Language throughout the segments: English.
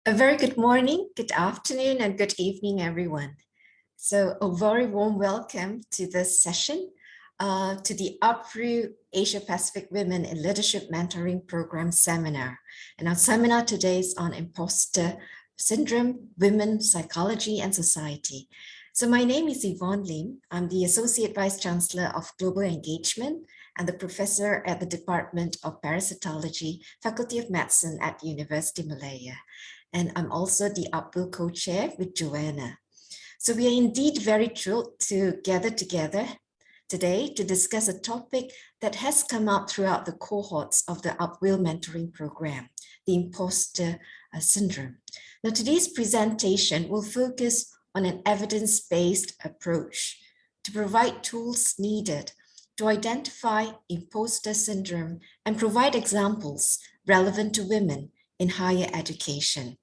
A very good morning, good afternoon, and good evening, everyone. So a very warm welcome to this session, to the APWiL Asia Pacific Women in Leadership Mentoring Program seminar. And our seminar today is on Imposter Syndrome, Women, Psychology, and Society. So my name is Yvonne Lim. I'm the Associate Vice Chancellor of Global Engagement and the Professor at the Department of Parasitology, Faculty of Medicine at University Malaya. And I'm also the APWiL co-chair with Joanna. So we are indeed very thrilled to gather together today to discuss a topic that has come up throughout the cohorts of the APWiL Mentoring Program, the Imposter Syndrome. Now, today's presentation will focus on an evidence-based approach to provide tools needed to identify imposter syndrome and provide examples relevant to women in higher education.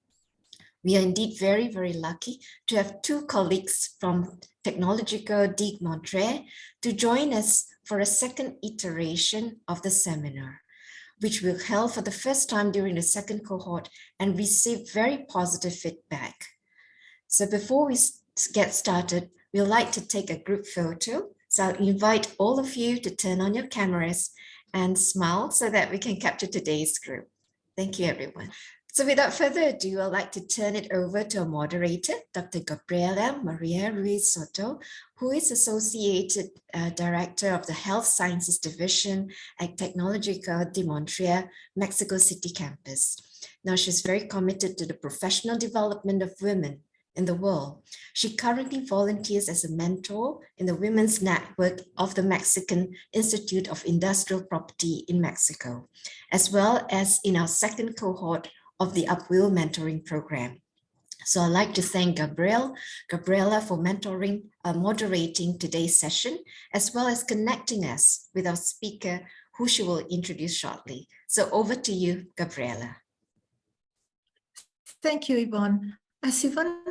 We are indeed very, very lucky to have two colleagues from Technological de Montréal to join us for a second iteration of the seminar, which we'll held for the first time during the second cohort and received very positive feedback. So before we get started, we'd like to take a group photo. So I'll invite all of you to turn on your cameras and smile so that we can capture today's group. Thank you, everyone. So without further ado, I'd like to turn it over to our moderator, Dr. Gabriela Maria Ruiz Soto, who is Associated Director of the Health Sciences Division at Tecnologica de Montréal, Mexico City campus. Now, she's very committed to the professional development of women in the world. She currently volunteers as a mentor in the Women's Network of the Mexican Institute of Industrial Property in Mexico, as well as in our second cohort of the APWiL Mentoring Program. So I'd like to thank Gabriela for moderating today's session, as well as connecting us with our speaker, who she will introduce shortly. So over to you, Gabriela. Thank you, Yvonne. As Yvonne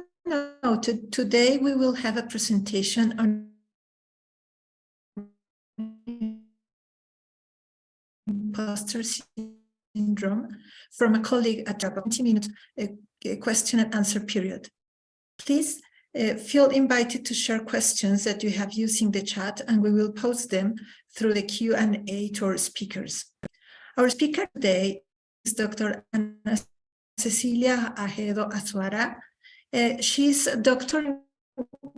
noted, today we will have a presentation on imposter syndrome from a colleague at a 20-minute question and answer period. Please feel invited to share questions that you have using the chat, and we will post them through the Q&A to our speakers. Our speaker today is Dr. Ana Cecilia Ajedo Azuara. She's a doctor in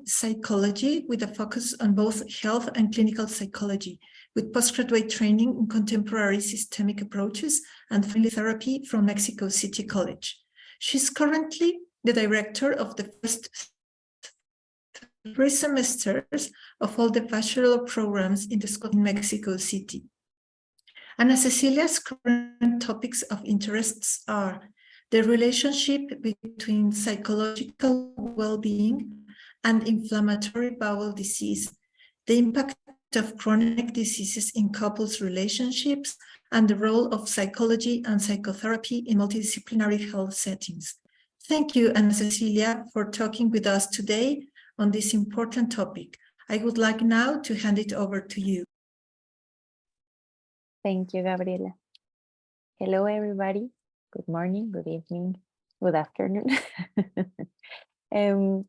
psychology with a focus on both health and clinical psychology, with postgraduate training in contemporary systemic approaches and family therapy from Mexico City College. She's currently the director of the first 3 semesters of all the bachelor programs in the school in Mexico City. Ana Cecilia's current topics of interests are the relationship between psychological well-being and inflammatory bowel disease, the impact of chronic diseases in couples' relationships, and the role of psychology and psychotherapy in multidisciplinary health settings. Thank you, Ana Cecilia, for talking with us today on this important topic. I would like now to hand it over to you. Thank you, Gabriela. Hello, everybody. Good morning, good evening, good afternoon.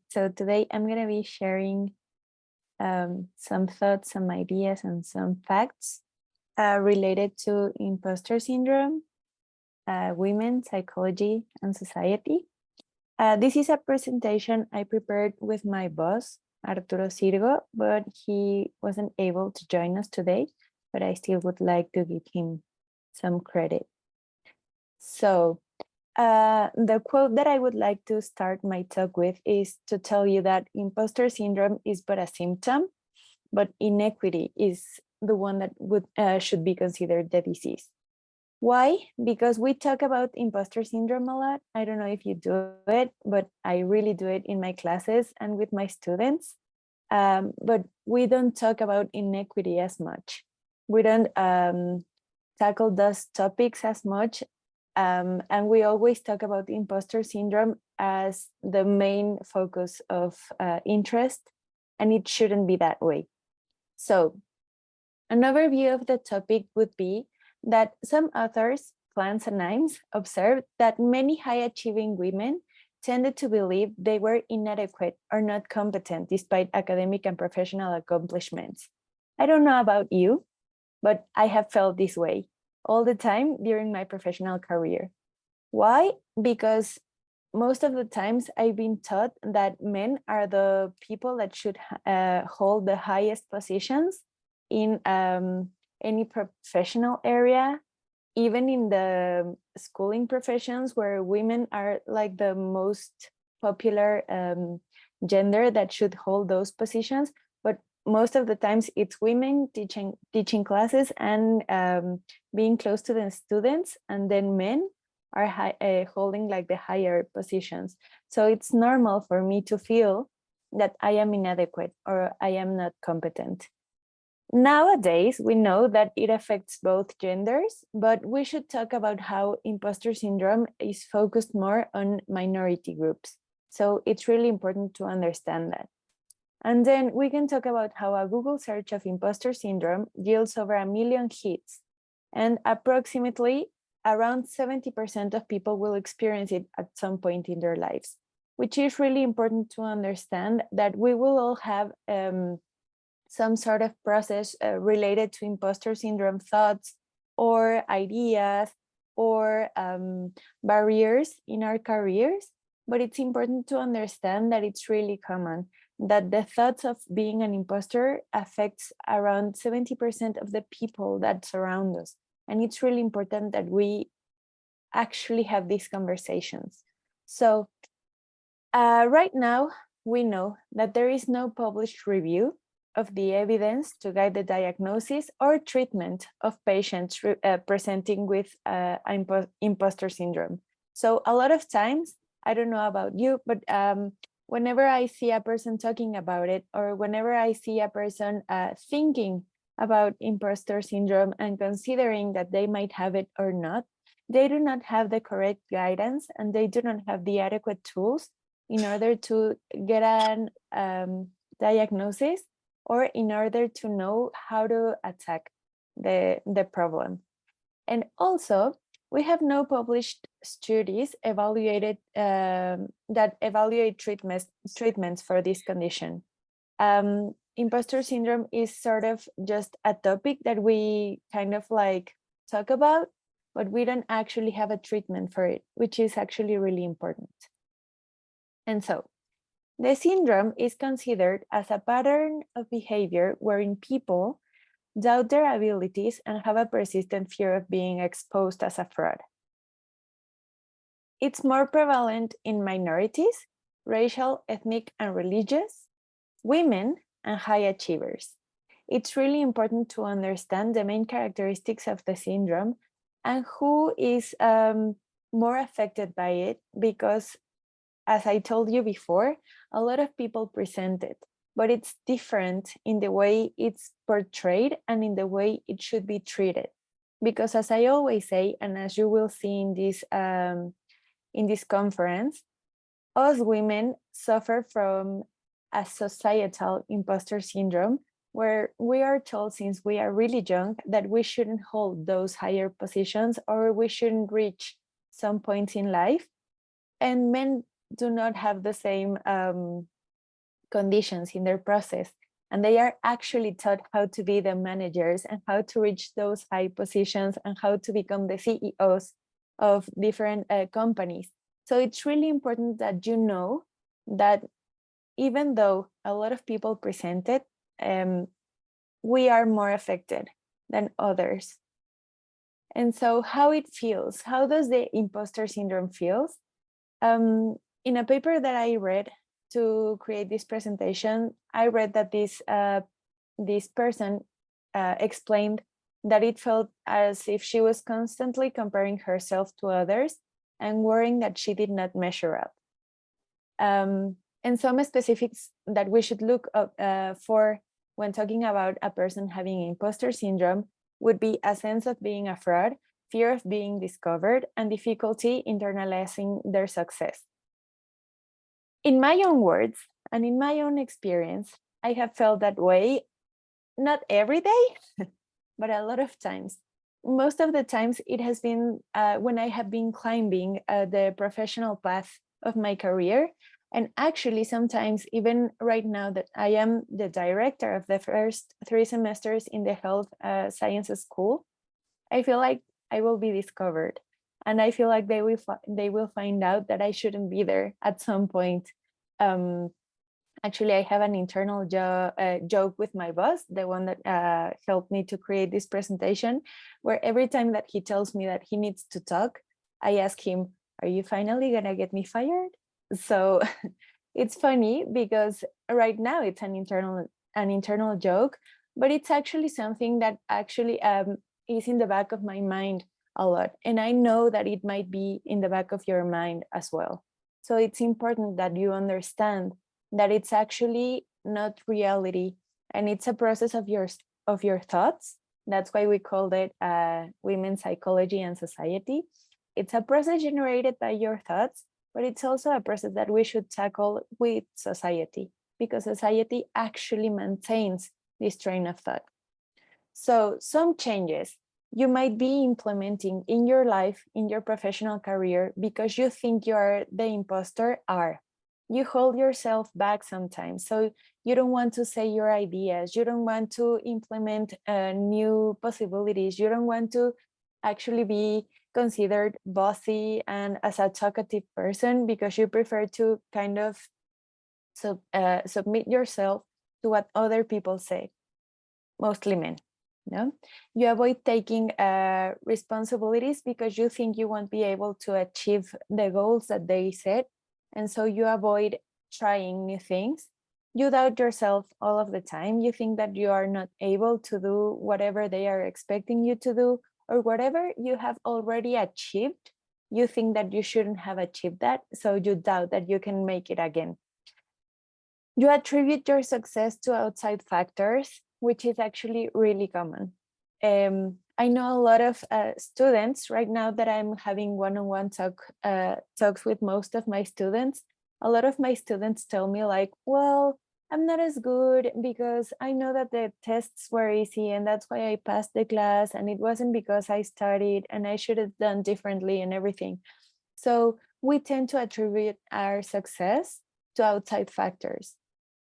So today I'm going to be sharing some thoughts, some ideas, and some facts related to imposter syndrome, women, psychology, and society. This is a presentation I prepared with my boss, Arturo Sirgo, but he wasn't able to join us today, but I still would like to give him some credit. So the quote that I would like to start my talk with is to tell you that imposter syndrome is but a symptom, but inequity is the one that should be considered the disease. Why? Because we talk about imposter syndrome a lot. I don't know if you do it, but I really do it in my classes and with my students. But we don't talk about inequity as much. We don't tackle those topics as much. And we always talk about imposter syndrome as the main focus of interest, and it shouldn't be that way. So an overview of the topic would be that some authors plants anonyms observed that many high-achieving women tended to believe they were inadequate or not competent despite academic and professional accomplishments. I don't know about you, but I have felt this way all the time during my professional career. Why? Because most of the times I've been taught that men are the people that should hold the highest positions in any professional area, even in the schooling professions where women are like the most popular gender that should hold those positions. But most of the times it's women teaching classes and being close to the students, and then men are holding like the higher positions. So it's normal for me to feel that I am inadequate or I am not competent. Nowadays, we know that it affects both genders, but we should talk about how imposter syndrome is focused more on minority groups. So it's really important to understand that. And then we can talk about how a Google search of imposter syndrome yields over 1 million hits, and approximately around 70% of people will experience it at some point in their lives, which is really important to understand that we will all have some sort of process related to imposter syndrome thoughts or ideas or barriers in our careers. But it's important to understand that it's really common, that the thoughts of being an imposter affects around 70% of the people that surround us. And it's really important that we actually have these conversations. So right now, we know that there is no published review of the evidence to guide the diagnosis or treatment of patients presenting with imposter syndrome. So a lot of times, I don't know about you, but whenever I see a person talking about it, or whenever I see a person thinking about imposter syndrome and considering that they might have it or not, they do not have the correct guidance and they do not have the adequate tools in order to get an diagnosis or in order to know how to attack the problem. And also, we have no published studies evaluated that evaluate treatments for this condition. Imposter syndrome is sort of just a topic that we kind of like talk about, but we don't actually have a treatment for it, which is actually really important. And so, the syndrome is considered as a pattern of behavior wherein people doubt their abilities and have a persistent fear of being exposed as a fraud. It's more prevalent in minorities, racial, ethnic, and religious, women, and high achievers. It's really important to understand the main characteristics of the syndrome and who is more affected by it, because as I told you before, a lot of people present it, but it's different in the way it's portrayed and in the way it should be treated. Because as I always say, and as you will see in this conference, us women suffer from a societal imposter syndrome, where we are told since we are really young that we shouldn't hold those higher positions or we shouldn't reach some points in life. And men do not have the same conditions in their process, and they are actually taught how to be the managers and how to reach those high positions and how to become the CEOs of different companies. So it's really important that you know that even though a lot of people present it, we are more affected than others. And so how it feels, how does the imposter syndrome feels? In a paper that I read to create this presentation, I read that this person explained that it felt as if she was constantly comparing herself to others and worrying that she did not measure up. And some specifics that we should look up for when talking about a person having imposter syndrome would be a sense of being a fraud, fear of being discovered, and difficulty internalizing their success. In my own words and in my own experience, I have felt that way, not every day, but a lot of times. most of the times it has been when I have been climbing the professional path of my career. And actually, sometimes even right now that I am the director of the first 3 semesters in the health sciences school, I feel like I will be discovered. And I feel like they will find out that I shouldn't be there at some point. Actually, I have an internal joke with my boss, the one that helped me to create this presentation, where every time that he tells me that he needs to talk, I ask him, are you finally gonna get me fired? So it's funny because right now it's an internal joke, but it's actually something that actually is in the back of my mind a lot. And I know that it might be in the back of your mind as well. So it's important that you understand that it's actually not reality, and it's a process of your thoughts. That's why we called it women's psychology and society. It's a process generated by your thoughts, but it's also a process that we should tackle with society, because society actually maintains this train of thought. So some changes you might be implementing in your life, in your professional career, because you think you are the imposter, are you hold yourself back sometimes. So you don't want to say your ideas. You don't want to implement new possibilities. You don't want to actually be considered bossy and as a talkative person, because you prefer to kind of submit yourself to what other people say, mostly men. No, you avoid taking responsibilities because you think you won't be able to achieve the goals that they set, and so you avoid trying new things. You doubt yourself all of the time. You think that you are not able to do whatever they are expecting you to do, or whatever you have already achieved. You think that you shouldn't have achieved that, so you doubt that you can make it again. You attribute your success to outside factors, which is actually really common. I know a lot of students right now that I'm having one-on-one talks with most of my students. A lot of my students tell me like, well, I'm not as good because I know that the tests were easy and that's why I passed the class, and it wasn't because I studied and I should have done differently and everything. So we tend to attribute our success to outside factors.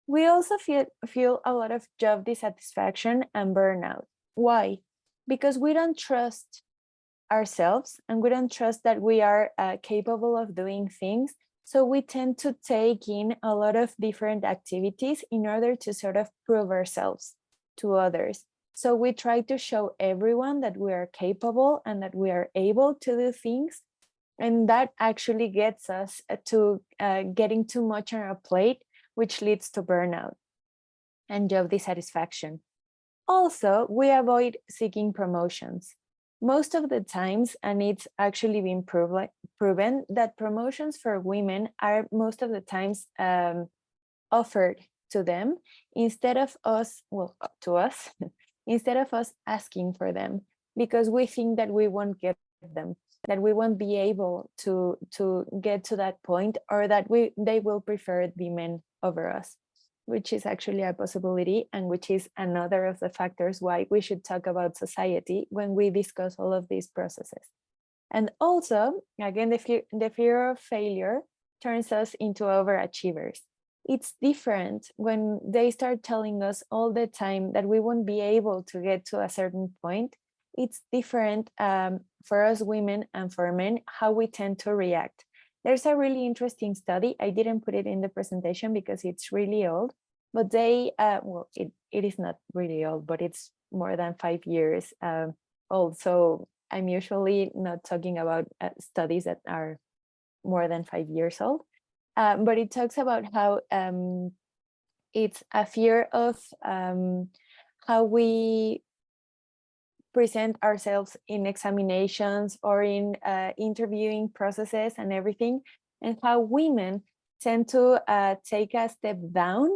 We also feel a lot of job dissatisfaction and burnout. Why? Because we don't trust ourselves and we don't trust that we are capable of doing things. So we tend to take in a lot of different activities in order to sort of prove ourselves to others. So we try to show everyone that we are capable and that we are able to do things. And that actually gets us to getting too much on our plate, which leads to burnout and job dissatisfaction. Also, we avoid seeking promotions. Most of the times, and it's actually been proven that promotions for women are most of the times offered to them instead of us, well, to us, instead of us asking for them, because we think that we won't get them, that we won't be able to get to that point, or that they will prefer the men over us, which is actually a possibility, and which is another of the factors why we should talk about society when we discuss all of these processes. And also, again, the fear of failure turns us into overachievers. It's different when they start telling us all the time that we won't be able to get to a certain point. It's different for us women and for men, how we tend to react. There's a really interesting study. I didn't put it in the presentation because it's really old, but they, well, it is not really old, but it's more than 5 years old. So I'm usually not talking about studies that are more than 5 years old. But it talks about how it's a fear of how we present ourselves in examinations or in interviewing processes and everything, and how women tend to take a step down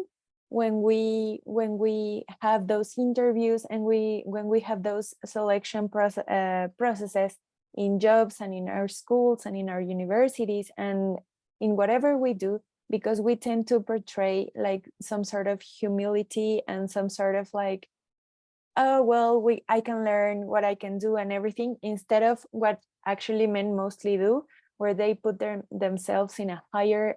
when we have those interviews and when we have those selection processes in jobs and in our schools and in our universities and in whatever we do, because we tend to portray like some sort of humility and some sort of like oh, well, I can learn what I can do and everything, instead of what actually men mostly do, where they put themselves in a higher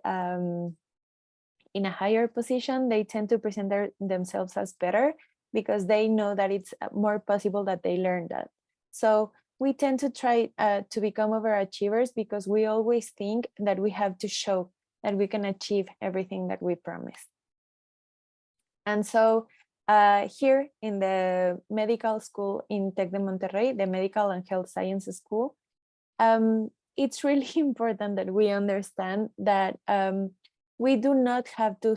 position. They tend to present themselves as better because they know that it's more possible that they learn that. So we tend to try to become overachievers because we always think that we have to show that we can achieve everything that we promise. And so here in the medical school in Tec de Monterrey, the Medical and Health Sciences School, it's really important that we understand that we do not have to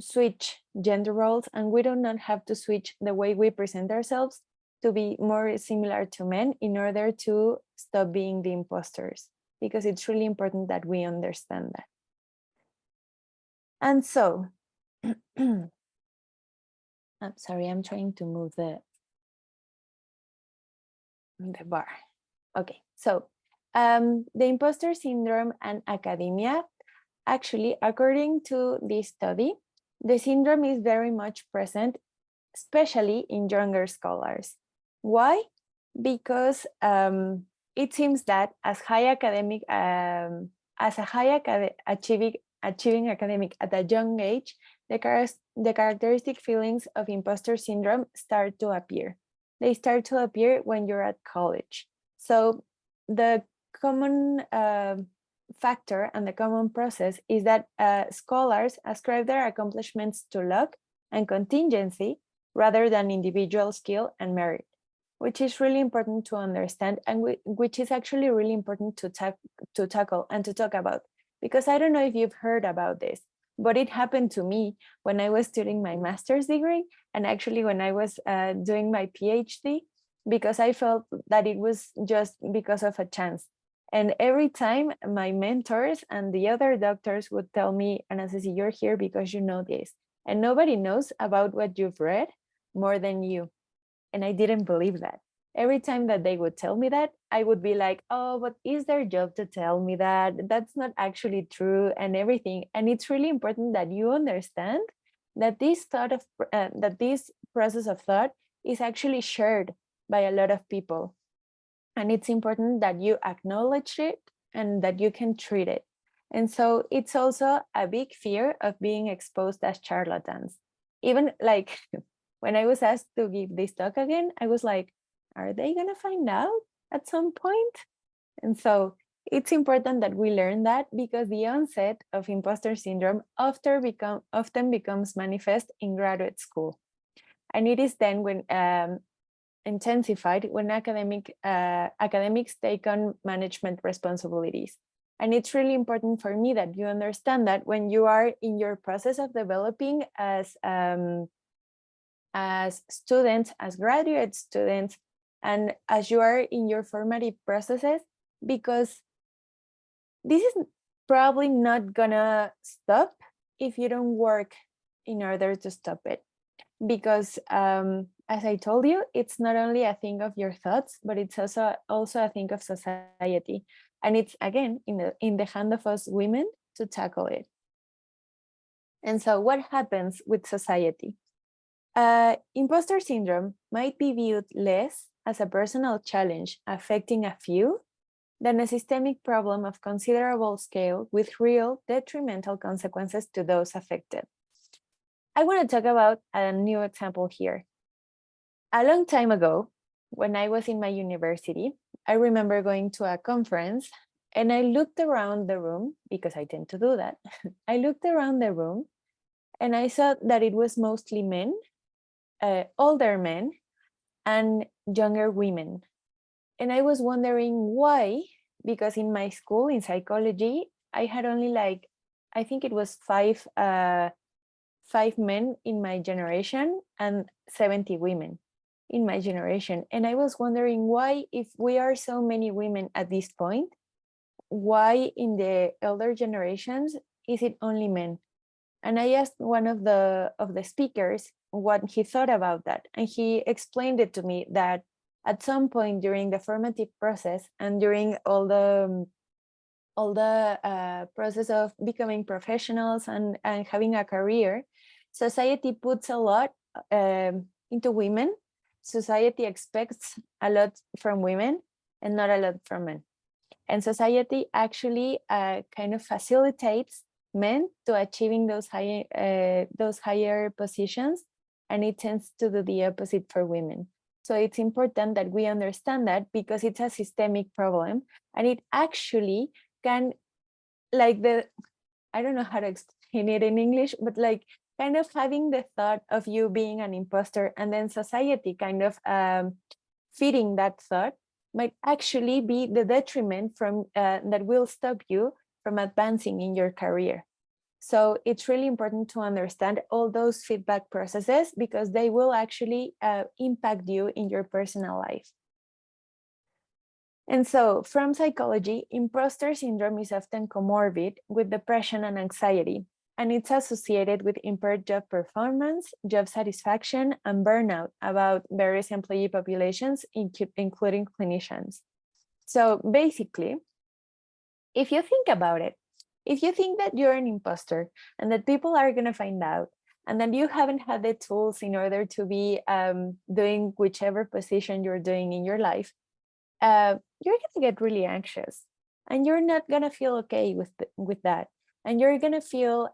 switch gender roles, and we do not have to switch the way we present ourselves to be more similar to men in order to stop being the imposters, because it's really important that we understand that. And so, I'm sorry, I'm trying to move the bar. Okay, so the imposter syndrome and academia, actually, according to this study, the syndrome is very much present, especially in younger scholars. Why? Because it seems that as a high achieving academic at a young age, the characteristic feelings of imposter syndrome start to appear. They start to appear when you're at college. So the common factor and the common process is that scholars ascribe their accomplishments to luck and contingency rather than individual skill and merit, which is really important to understand, and which is actually really important to tackle and to talk about. Because I don't know if you've heard about this, but it happened to me when I was studying my master's degree, and actually when I was doing my PhD, because I felt that it was just because of a chance. And every time my mentors and the other doctors would tell me, Anastasi, you're here because you know this. And nobody knows about what you've read more than you. And I didn't believe that. Every time that they would tell me that, I would be like, oh, but is their job to tell me that? That's not actually true and everything. And it's really important that you understand that this process of thought is actually shared by a lot of people. And it's important that you acknowledge it and that you can treat it. And so it's also a big fear of being exposed as charlatans. Even like when I was asked to give this talk again, I was like, are they going to find out at some point? And so it's important that we learn that, because the onset of imposter syndrome often becomes manifest in graduate school. And it is then when intensified when academics take on management responsibilities. And it's really important for me that you understand that when you are in your process of developing as students, as graduate students, and as you are in your formative processes, because this is probably not gonna stop if you don't work in order to stop it. Because as I told you, it's not only a thing of your thoughts, but it's also a thing of society. And it's, again, in the hand of us women to tackle it. And so what happens with society? Imposter syndrome might be viewed less as a personal challenge affecting a few than a systemic problem of considerable scale with real detrimental consequences to those affected. I want to talk about a new example here. A long time ago, when I was in my university, I remember going to a conference and I looked around the room, because I tend to do that. I looked around the room and I saw that it was mostly men, older men, and younger women. And I was wondering why, because in my school in psychology, I had only I think it was five men in my generation and 70 women in my generation. And I was wondering why, if we are so many women at this point, why in the elder generations is it only men? And I asked one of the speakers what he thought about that. And he explained it to me that at some point during the formative process and during all the process of becoming professionals and having a career, society puts a lot into women, society expects a lot from women and not a lot from men. And society actually kind of facilitates men to achieving those higher positions, and it tends to do the opposite for women. So it's important that we understand that, because it's a systemic problem, and it actually can, like, I don't know how to explain it in English, but like kind of having the thought of you being an imposter and then society kind of feeding that thought might actually be the detriment from that will stop you from advancing in your career. So it's really important to understand all those feedback processes, because they will actually impact you in your personal life. And so from psychology, imposter syndrome is often comorbid with depression and anxiety, and it's associated with impaired job performance, job satisfaction, and burnout about various employee populations, including clinicians. So basically, if you think about it, if you think that you're an imposter and that people are going to find out, and that you haven't had the tools in order to be doing whichever position you're doing in your life, you're going to get really anxious, and you're not going to feel okay with that. And you're going to feel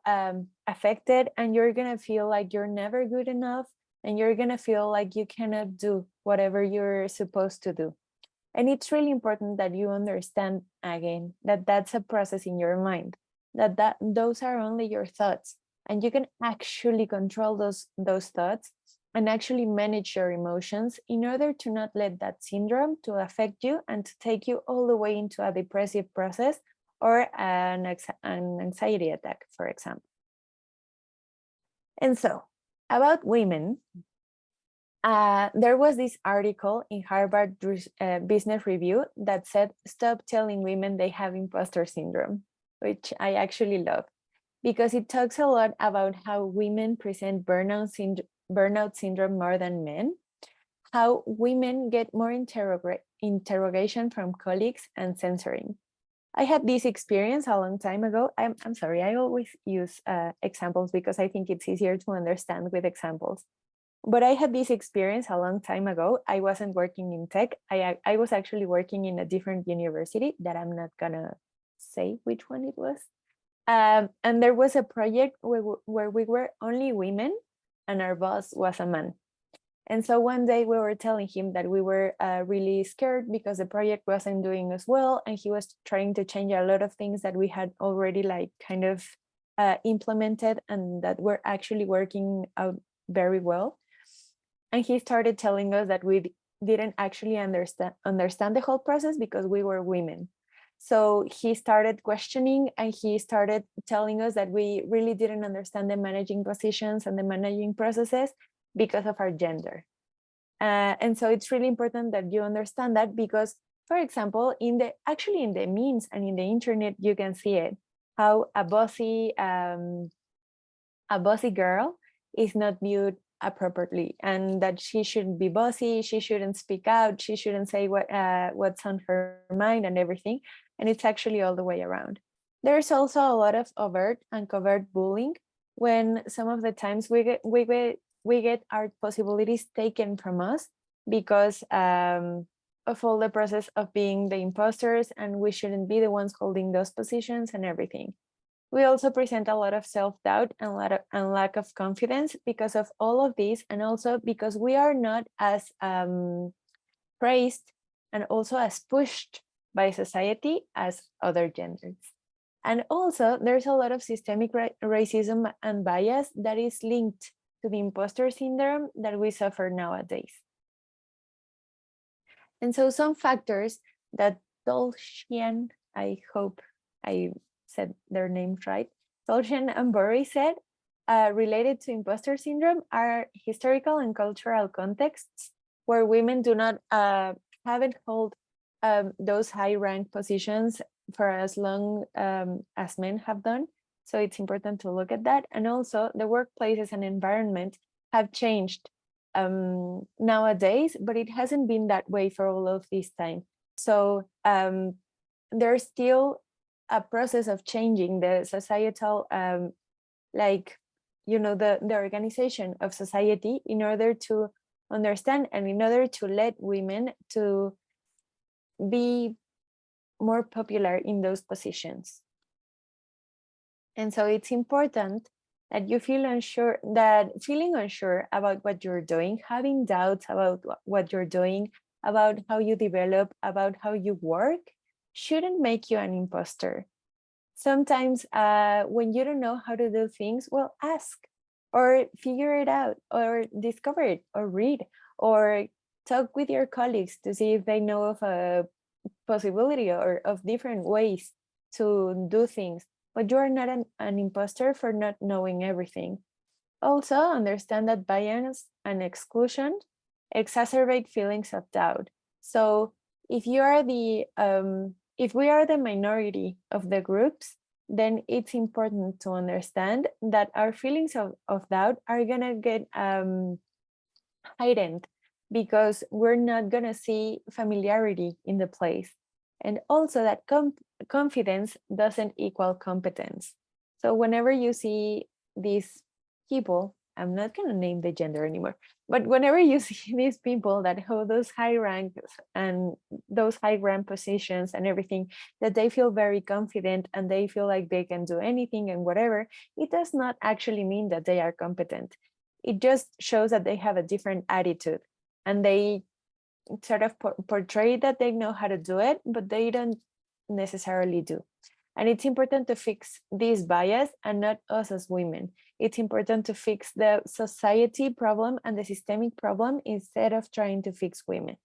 affected, and you're going to feel like you're never good enough, and you're going to feel like you cannot do whatever you're supposed to do. And it's really important that you understand, again, that that's a process in your mind, that those are only your thoughts, and you can actually control those thoughts and actually manage your emotions in order to not let that syndrome to affect you and to take you all the way into a depressive process or an anxiety attack, for example. And so, about women, there was this article in Harvard Business Review that said, "Stop telling women they have imposter syndrome," which I actually love, because it talks a lot about how women present burnout syndrome more than men, how women get more interrogation from colleagues and censoring. I had this experience a long time ago. I'm sorry, I always use examples because I think it's easier to understand with examples. But I had this experience a long time ago. I wasn't working in tech. I was actually working in a different university that I'm not gonna say which one it was. And there was a project where we were only women and our boss was a man. And so one day we were telling him that we were really scared because the project wasn't doing as well, and he was trying to change a lot of things that we had already like kind of implemented and that were actually working out very well. And he started telling us that we didn't actually understand the whole process because we were women. So he started questioning, and he started telling us that we really didn't understand the managing positions and the managing processes because of our gender. And so it's really important that you understand that, because, for example, in the memes and in the internet, you can see it, how a bossy girl is not viewed appropriately, and that she shouldn't be bossy, she shouldn't speak out, she shouldn't say what's on her mind and everything. And it's actually all the way around. There's also a lot of overt and covert bullying, when some of the times we get our possibilities taken from us because of all the process of being the imposters, and we shouldn't be the ones holding those positions and everything. We also present a lot of self-doubt and lack of confidence because of all of these, and also because we are not as praised and also as pushed by society as other genders. And also there's a lot of systemic racism and bias that is linked to the imposter syndrome that we suffer nowadays. And so some factors that Tolshian, I hope I said their names right, Tolshian and Burry said, related to imposter syndrome are historical and cultural contexts where women do not haven't held those high rank positions for as long as men have done. So it's important to look at that. And also the workplaces and environment have changed nowadays, but it hasn't been that way for all of this time. So there's still a process of changing the societal, the organization of society in order to understand, and in order to let women to be more popular in those positions. And so it's important that you feel unsure, that feeling unsure about what you're doing, having doubts about what you're doing, about how you develop, about how you work, shouldn't make you an imposter. Sometimes when you don't know how to do things, well, ask or figure it out or discover it or read or talk with your colleagues to see if they know of a possibility or of different ways to do things. But you are not an imposter for not knowing everything. Also, understand that bias and exclusion exacerbate feelings of doubt. So if you are the if we are the minority of the groups, then it's important to understand that our feelings of doubt are gonna get heightened because we're not gonna see familiarity in the place. And also that confidence doesn't equal competence. So whenever you see these people, I'm not gonna name the gender anymore, but whenever you see these people that hold those high ranks and those high rank positions and everything, that they feel very confident and they feel like they can do anything and whatever, it does not actually mean that they are competent. It just shows that they have a different attitude and they sort of portray that they know how to do it, but they don't necessarily do. And it's important to fix this bias and not us as women. It's important to fix the society problem and the systemic problem instead of trying to fix women.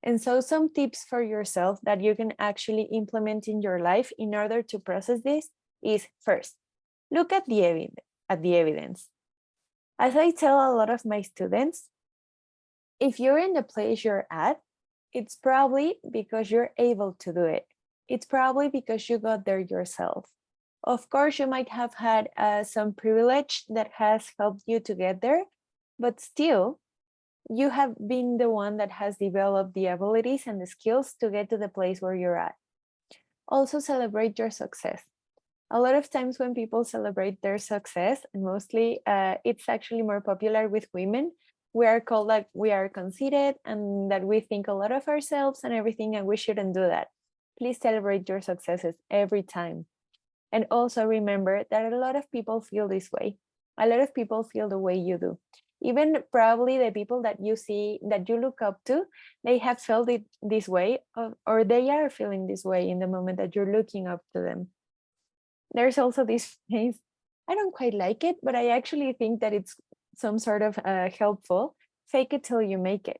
And so some tips for yourself that you can actually implement in your life in order to process this is, first, look at the evidence. As I tell a lot of my students, if you're in the place you're at, it's probably because you're able to do it. It's probably because you got there yourself. Of course, you might have had some privilege that has helped you to get there, but still, you have been the one that has developed the abilities and the skills to get to the place where you're at. Also, celebrate your success. A lot of times when people celebrate their success, and mostly it's actually more popular with women, we are called like we are conceited and that we think a lot of ourselves and everything, and we shouldn't do that. Please celebrate your successes every time. And also remember that a lot of people feel this way. A lot of people feel the way you do. Even probably the people that you see, that you look up to, they have felt it this way, or they are feeling this way in the moment that you're looking up to them. There's also this phrase, I don't quite like it, but I actually think that it's some sort of helpful. Fake it till you make it.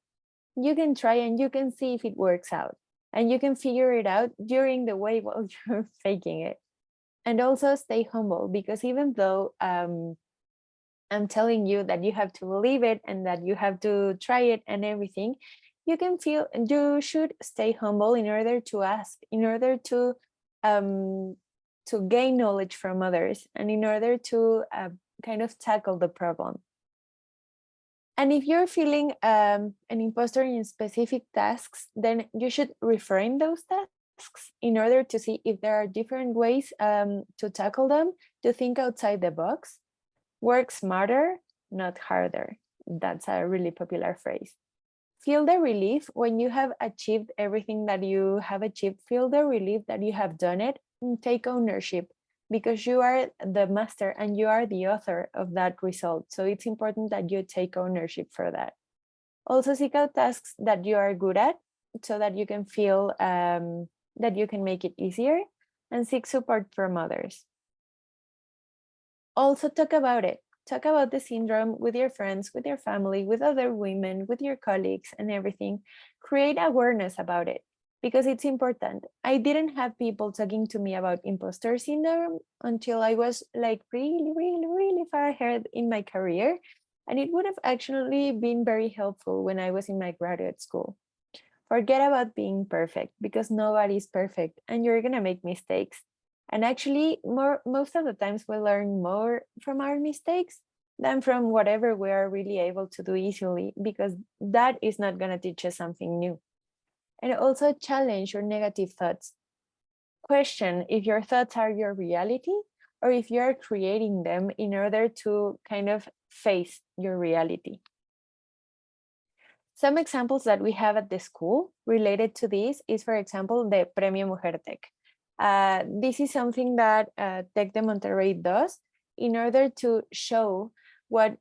You can try and you can see if it works out. And you can figure it out during the way while you're faking it. And also stay humble, because even though I'm telling you that you have to believe it and that you have to try it and everything, you should stay humble in order to ask, in order to gain knowledge from others, and in order to kind of tackle the problem. And if you're feeling an imposter in specific tasks, then you should reframe those tasks in order to see if there are different ways to tackle them, to think outside the box. Work smarter, not harder. That's a really popular phrase. Feel the relief when you have achieved everything that you have achieved. Feel the relief that you have done it, and take ownership, because you are the master and you are the author of that result. So it's important that you take ownership for that. Also seek out tasks that you are good at so that you can feel that you can make it easier, and seek support from others. Also talk about it. Talk about the syndrome with your friends, with your family, with other women, with your colleagues and everything. Create awareness about it, because it's important. I didn't have people talking to me about imposter syndrome until I was like really far ahead in my career. And it would have actually been very helpful when I was in my graduate school. Forget about being perfect, because nobody's perfect and you're gonna make mistakes. And actually, most of the times we learn more from our mistakes than from whatever we are really able to do easily, because that is not gonna teach us something new. And also challenge your negative thoughts. Question if your thoughts are your reality, or if you are creating them in order to kind of face your reality. some examples that we have at the school related to this is, for example, the Premio Mujer Tech. This is something that Tec de Monterrey does in order to show what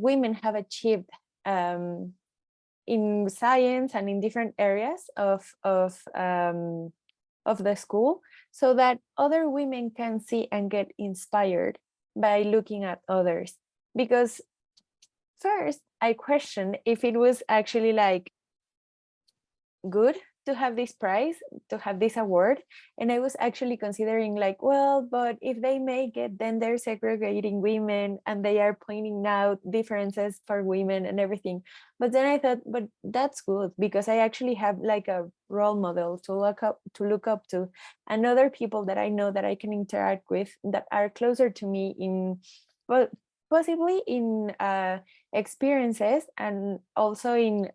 women have achieved in science and in different areas of the school, so that other women can see and get inspired by looking at others. Because first, I questioned if it was actually like good to have this prize, to have this award. And I was actually considering like, well, but if they make it, then they're segregating women and they are pointing out differences for women and everything. But then I thought, but that's good, because I actually have like a role model to look up to, and other people that I know that I can interact with that are closer to me in, well, possibly in experiences and also in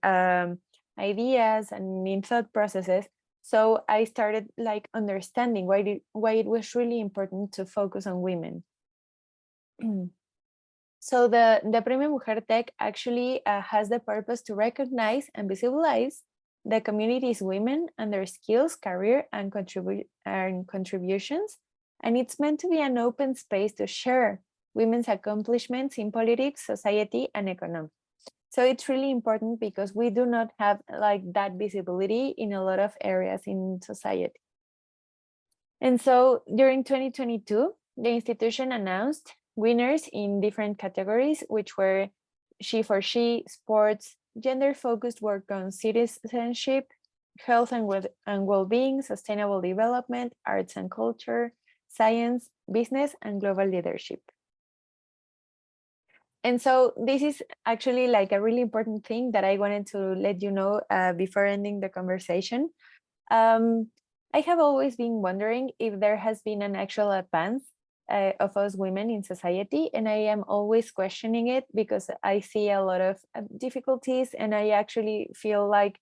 ideas and in thought processes. So I started like understanding why it was really important to focus on women. So the Premio Mujer Tech actually has the purpose to recognize and visualize the community's women and their skills, career, and contributions. And it's meant to be an open space to share women's accomplishments in politics, society, and economy. So it's really important because we do not have like that visibility in a lot of areas in society. And so during 2022, the institution announced winners in different categories, which were She for She, sports, gender-focused work on citizenship, health and well-being, sustainable development, arts and culture, science, business, and global leadership. And so this is actually like a really important thing that I wanted to let you know before ending the conversation. I have always been wondering if there has been an actual advance of us women in society, and I am always questioning it because I see a lot of difficulties, and I actually feel like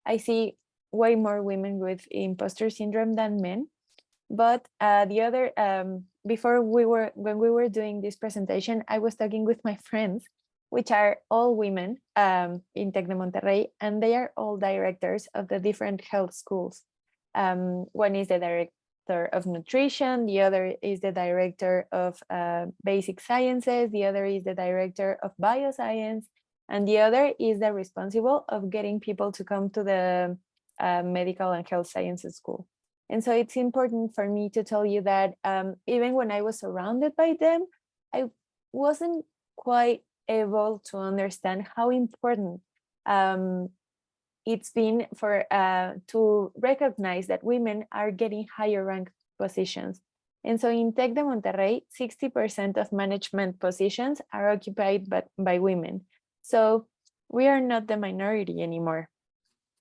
I see way more women with imposter syndrome than men. But the other, when we were doing this presentation, I was talking with my friends, which are all women in Tec de Monterrey, and they are all directors of the different health schools. One is the director of nutrition, the other is the director of basic sciences, the other is the director of bioscience, and the other is the responsible of getting people to come to the medical and health sciences school. And so it's important for me to tell you that even when I was surrounded by them, I wasn't quite able to understand how important it's been for to recognize that women are getting higher ranked positions. And so in Tec de Monterrey, 60% of management positions are occupied by women. So we are not the minority anymore,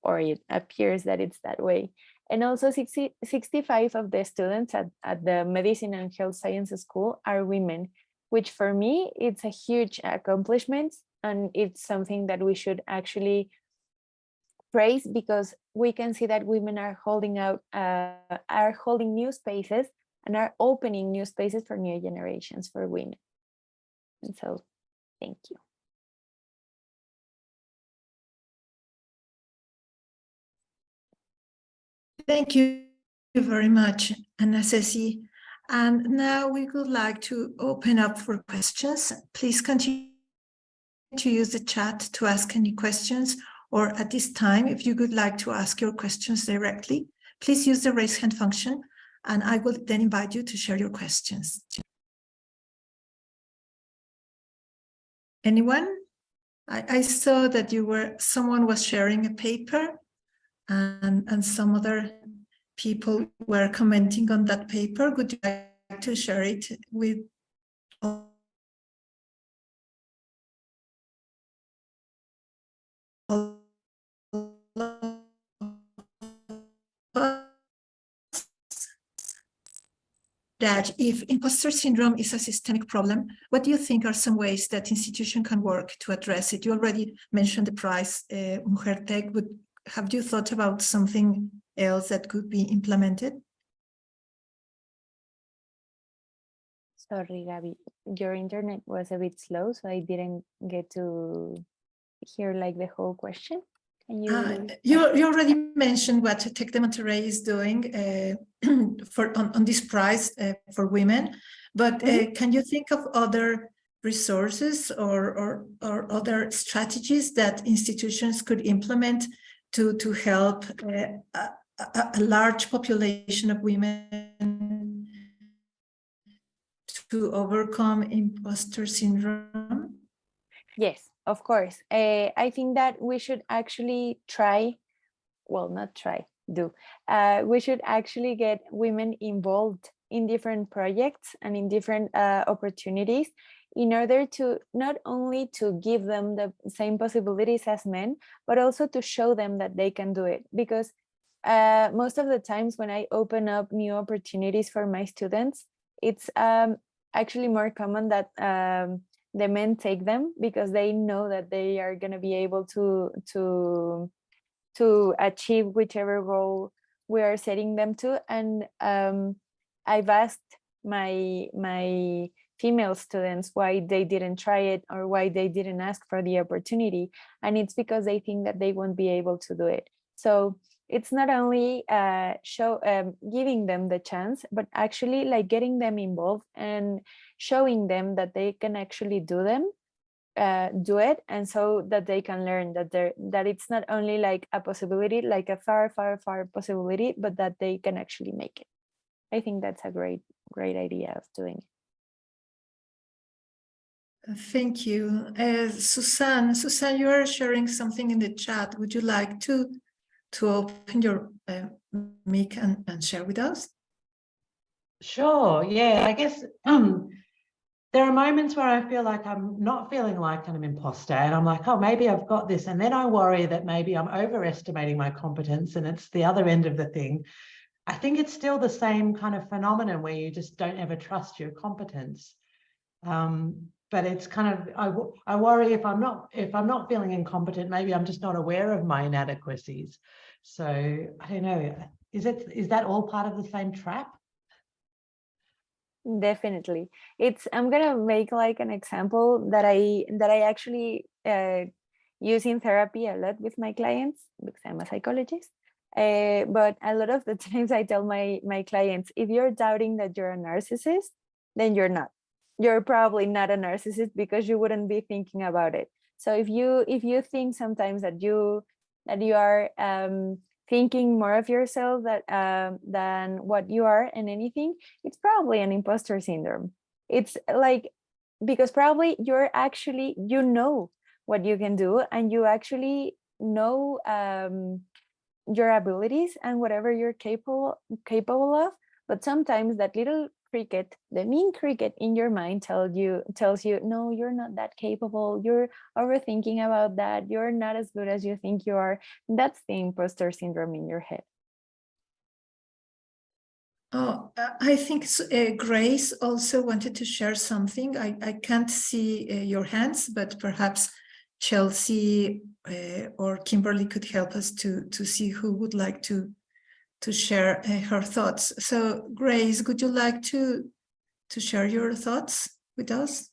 or it appears that it's that way. And also 65 of the students at the Medicine and Health Sciences School are women, which for me, it's a huge accomplishment. And it's something that we should actually praise, because we can see that women are holding new spaces and are opening new spaces for new generations for women. And so, thank you. Thank you very much, Ana Ceci. And now we would like to open up for questions. Please continue to use the chat to ask any questions, or at this time, if you would like to ask your questions directly, please use the raise hand function, and I will then invite you to share your questions. Anyone? I saw that someone was sharing a paper, and some other people were commenting on that paper. Would you like to share it with all? That if imposter syndrome is a systemic problem, what do you think are some ways that institution can work to address it? You already mentioned the prize, Mujer Tech. Have you thought about something else that could be implemented? Sorry, Gabby, your internet was a bit slow, so I didn't get to hear like the whole question. Can you? You already mentioned what Tech de Monterrey is doing on this prize for women, but can you think of other resources or other strategies that institutions could implement to help a large population of women to overcome imposter syndrome? Yes, of course. I think that we should actually try, well, not try, do. We should actually get women involved in different projects and in different opportunities in order to not only to give them the same possibilities as men, but also to show them that they can do it. Because most of the times when I open up new opportunities for my students, it's actually more common that the men take them because they know that they are going to be able to achieve whichever goal we are setting them to. And I've asked my female students why they didn't try it or why they didn't ask for the opportunity, and it's because they think that they won't be able to do it. So it's not only giving them the chance, but actually like getting them involved and showing them that they can actually do it, and so that they can learn that it's not only like a possibility, like a far possibility, but that they can actually make it. I think that's a great idea of doing it. Thank you. Susan, you are sharing something in the chat. Would you like to open your mic and share with us? Sure, yeah, I guess there are moments where I feel like I'm not feeling like I'm an imposter, and I'm like, oh, maybe I've got this. And then I worry that maybe I'm overestimating my competence and it's the other end of the thing. I think it's still the same kind of phenomenon where you just don't ever trust your competence. But it's kind of, I worry if I'm not feeling incompetent, maybe I'm just not aware of my inadequacies. So I don't know, is that all part of the same trap? Definitely. I'm gonna make like an example that I actually use in therapy a lot with my clients because I'm a psychologist. But a lot of the times I tell my clients, if you're doubting that you're a narcissist, then you're not. You're probably not a narcissist because you wouldn't be thinking about it. So if you think sometimes that you are thinking more of yourself than what you are in anything, it's probably an imposter syndrome. It's like, because probably you're actually, you know what you can do, and you actually know your abilities and whatever you're capable of. But sometimes that little cricket, the mean cricket in your mind tells you, no, you're not that capable. You're overthinking about that. You're not as good as you think you are. That's the imposter syndrome in your head. Oh, I think Grace also wanted to share something. I can't see your hands, but perhaps Chelsea or Kimberly could help us to see who would like to share her thoughts. So Grace, would you like to share your thoughts with us?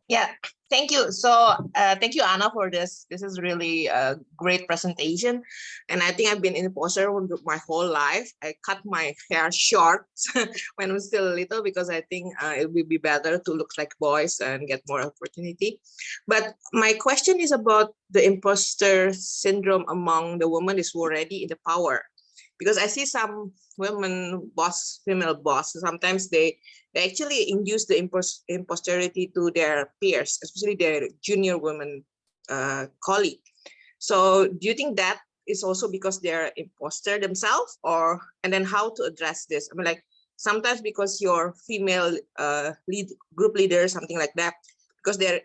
Yeah, thank you. So thank you, Anna, for this. This is really a great presentation. And I think I've been an imposter my whole life. I cut my hair short when I was still little because I think it would be better to look like boys and get more opportunity. But my question is about the imposter syndrome among the women is already in the power. Because I see some women female boss, sometimes they actually induce the imposterity to their peers, especially their junior women colleague. So do you think that is also because they're imposter themselves, and then how to address this? I mean, like sometimes because you're female group leader, something like that, because they're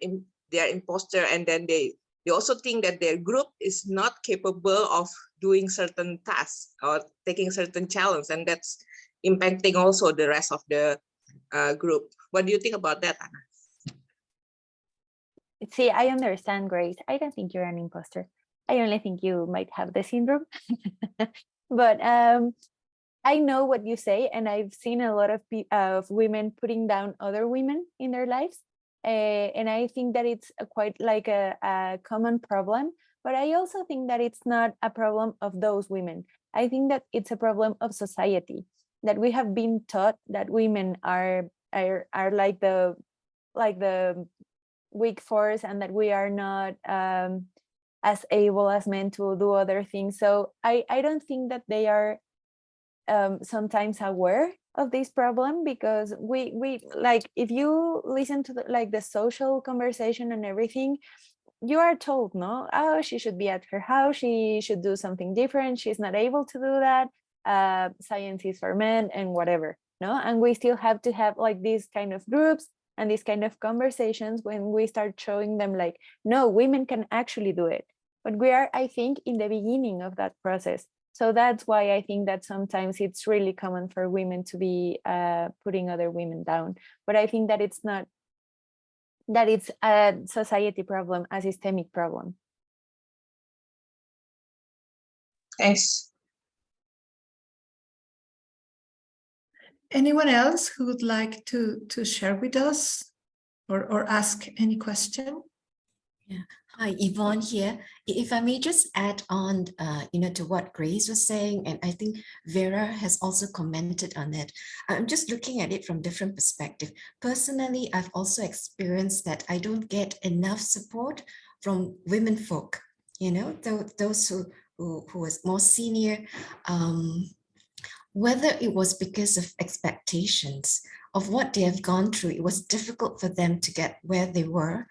imposter, and then they also think that their group is not capable of doing certain tasks or taking certain challenge, and that's impacting also the rest of the group. What do you think about that, Anna? See, I understand, Grace. I don't think you're an imposter. I only think you might have the syndrome. But I know what you say, and I've seen a lot of women putting down other women in their lives. And I think that it's quite like a common problem But I also think that it's not a problem of those women. I think that it's a problem of society, that we have been taught that women are like the weak force, and that we are not as able as men to do other things. So I don't think that they are sometimes aware of this problem, because we like, if you listen to the social conversation and everything, you are told, no, oh, she should be at her house, she should do something different, she's not able to do that, science is for men and whatever, no. And we still have to have like these kind of groups and these kind of conversations when we start showing them like, no, women can actually do it. But we are, I think, in the beginning of that process. So that's why I think that sometimes it's really common for women to be putting other women down. But I think that it's not, that it's a society problem, a systemic problem. Thanks. Anyone else who would like to share with us or ask any question? Yeah. Hi, Yvonne here. If I may just add on, to what Grace was saying, and I think Vera has also commented on it. I'm just looking at it from different perspective. Personally, I've also experienced that I don't get enough support from women folk, those who was more senior, whether it was because of expectations of what they have gone through. It was difficult for them to get where they were.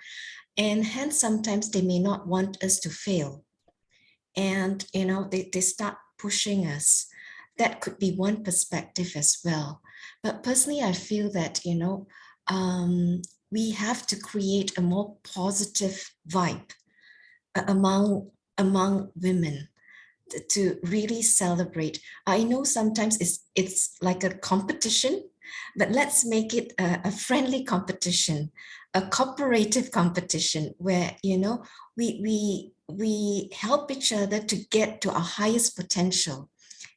And hence, sometimes they may not want us to fail. And, they start pushing us. That could be one perspective as well. But personally, I feel that, we have to create a more positive vibe among women to really celebrate. I know sometimes it's like a competition, but let's make it a friendly competition, a cooperative competition where, we help each other to get to our highest potential,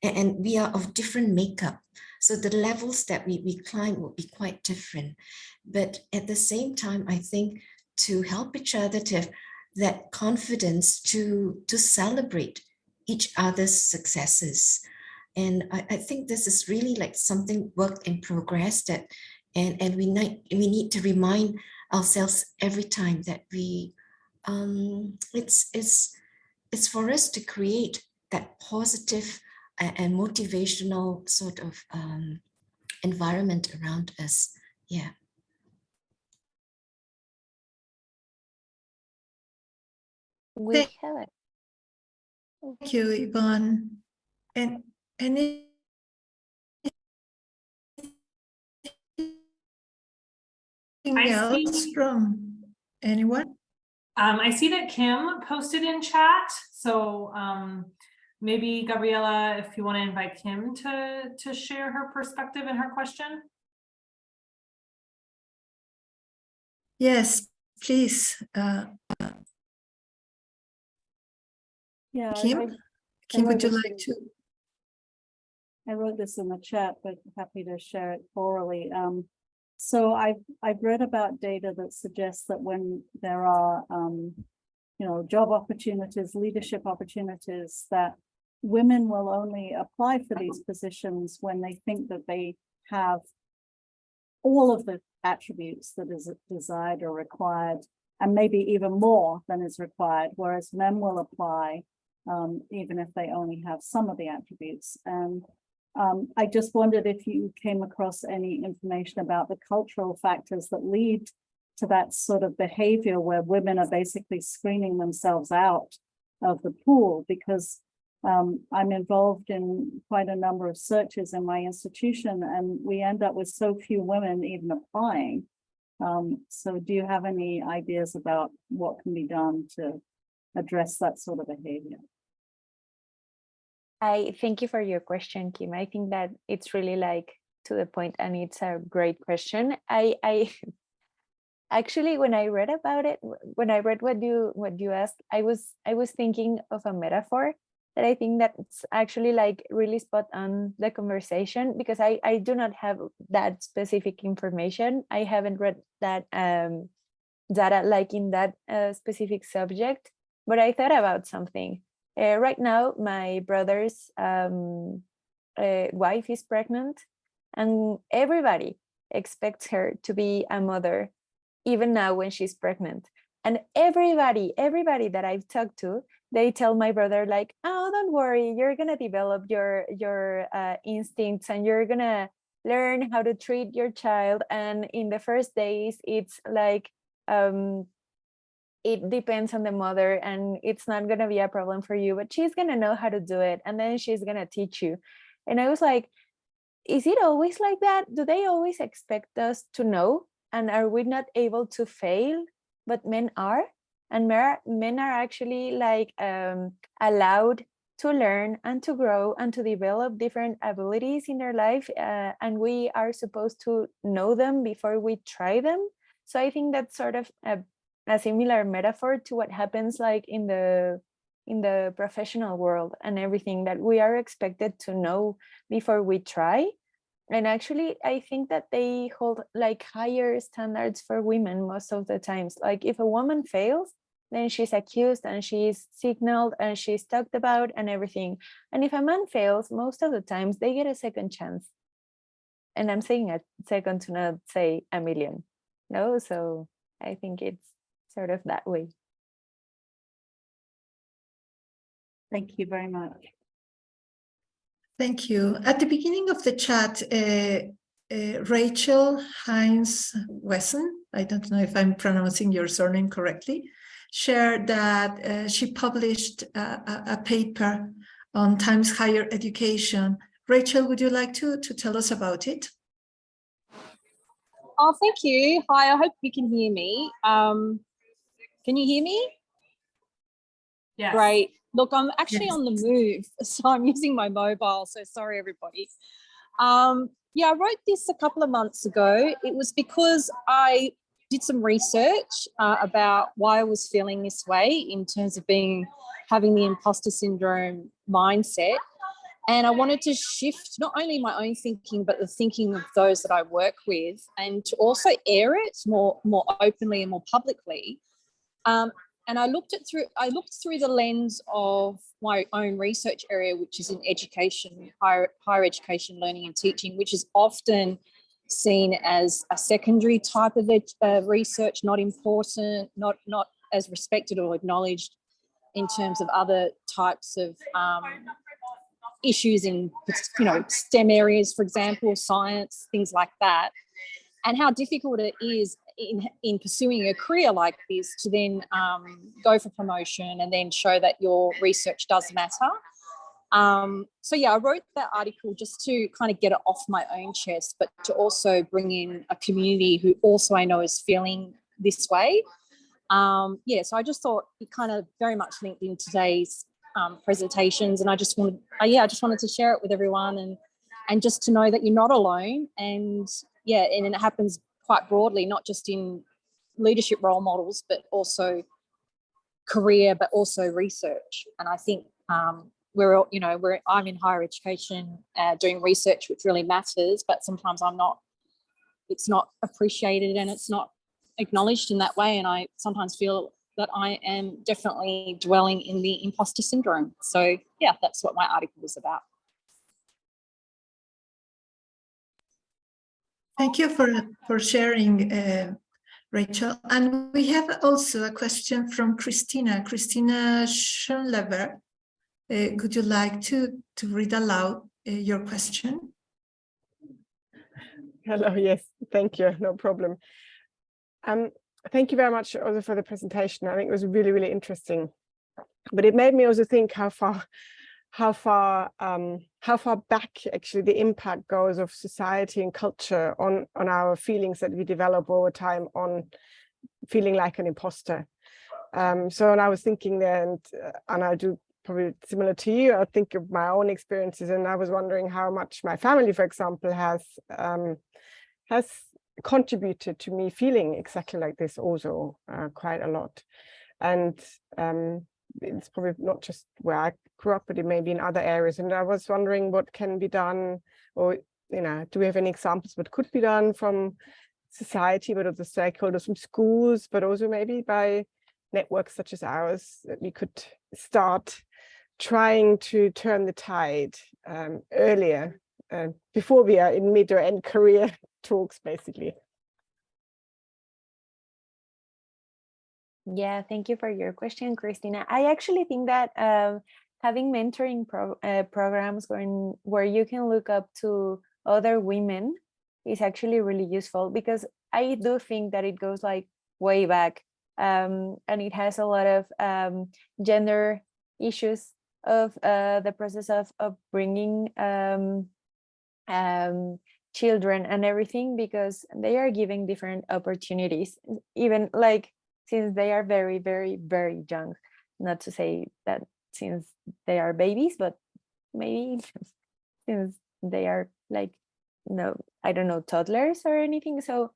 and we are of different makeup. So the levels that we climb will be quite different. But at the same time, I think to help each other to have that confidence to celebrate each other's successes. And I think this is really like something work in progress, that and we need to remind ourselves every time that we it's for us to create that positive and motivational sort of environment around us. Yeah. We have it. Thank you, Yvonne. And anything else from anyone? I see that Kim posted in chat. So maybe Gabriela, if you want to invite Kim to share her perspective and her question. Yes, please. Yeah, Kim, would you like to? I wrote this in the chat, but happy to share it orally. So I've read about data that suggests that when there are job opportunities, leadership opportunities, that women will only apply for these positions when they think that they have all of the attributes that is desired or required, and maybe even more than is required, whereas men will apply even if they only have some of the attributes. And I just wondered if you came across any information about the cultural factors that lead to that sort of behavior where women are basically screening themselves out of the pool, because I'm involved in quite a number of searches in my institution, and we end up with so few women even applying. So do you have any ideas about what can be done to address that sort of behavior? I thank you for your question, Kim. I think that it's really like to the point, and it's a great question. I actually, when I read about it, when I read what you asked, I was thinking of a metaphor that I think that it's actually like really spot on the conversation, because I do not have that specific information. I haven't read that data like in that specific subject. but I thought about something. Right now, my brother's wife is pregnant, and everybody expects her to be a mother, even now when she's pregnant. And everybody that I've talked to, they tell my brother like, oh, don't worry, you're gonna develop your instincts, and you're gonna learn how to treat your child. And in the first days, it's like it depends on the mother, and it's not gonna be a problem for you, but she's gonna know how to do it, and then she's gonna teach you. And I was like, is it always like that? Do they always expect us to know? And are we not able to fail? But men are, and men are actually like allowed to learn and to grow and to develop different abilities in their life, and we are supposed to know them before we try them. So I think that's sort of a similar metaphor to what happens like in the professional world and everything, that we are expected to know before we try. And actually, I think that they hold like higher standards for women most of the times. Like if a woman fails, then she's accused and she's signaled and she's talked about and everything. And if a man fails, most of the times they get a second chance. And I'm saying a second to not say a million. No, so I think it's sort of that way. Thank you very much. Thank you. At the beginning of the chat, Rachel Heinz Wesson, I don't know if I'm pronouncing your surname correctly, shared that she published a paper on Times Higher Education. Rachel, would you like to tell us about it? Oh, thank you. Hi, I hope you can hear me. Can you hear me? Yes. Great. Look, I'm actually on the move, so I'm using my mobile, so sorry, everybody. Yeah, I wrote this a couple of months ago. It was because I did some research about why I was feeling this way in terms of having the imposter syndrome mindset. And I wanted to shift not only my own thinking, but the thinking of those that I work with, and to also air it more openly and more publicly. And I looked through the lens of my own research area, which is in education, higher education, learning and teaching, which is often seen as a secondary type of research, not important, not as respected or acknowledged in terms of other types of issues in, STEM areas, for example, science, things like that, and how difficult it is in pursuing a career like this to then go for promotion and then show that your research does matter. So yeah, I wrote that article just to kind of get it off my own chest, but to also bring in a community who also I know is feeling this way. Yeah, so I just thought it kind of very much linked in today's presentations, and I just wanted to share it with everyone and just to know that you're not alone. And yeah, and it happens quite broadly, not just in leadership role models, but also career, but also research. And I think I'm in higher education doing research, which really matters, but sometimes it's not appreciated and it's not acknowledged in that way. And I sometimes feel that I am definitely dwelling in the imposter syndrome. So yeah, that's what my article was about. Thank you for sharing, Rachel. And we have also a question from Christina. Christina Schoenlever. Could you like to read aloud your question? Hello, yes, thank you, no problem. Thank you very much also for the presentation. I think it was really, really interesting. But it made me also think how far back actually the impact goes of society and culture on our feelings that we develop over time on feeling like an imposter. So and I was thinking there, and I do probably similar to you, I think of my own experiences, and I was wondering how much my family, for example, has contributed to me feeling exactly like this also quite a lot. And it's probably not just where I grew up, but it may be in other areas. And I was wondering what can be done, or do we have any examples what could be done from society, but also stakeholders, from schools, but also maybe by networks such as ours, that we could start trying to turn the tide earlier, before we are in mid or end career talks, basically. Yeah, thank you for your question, Christina. I actually think that having mentoring programs where you can look up to other women is actually really useful, because I do think that it goes like way back, and it has a lot of gender issues of the process of bringing children and everything, because they are giving different opportunities, even like since they are very, very, very young. Not to say that since they are babies, but maybe since they are like, no, I don't know, toddlers or anything. So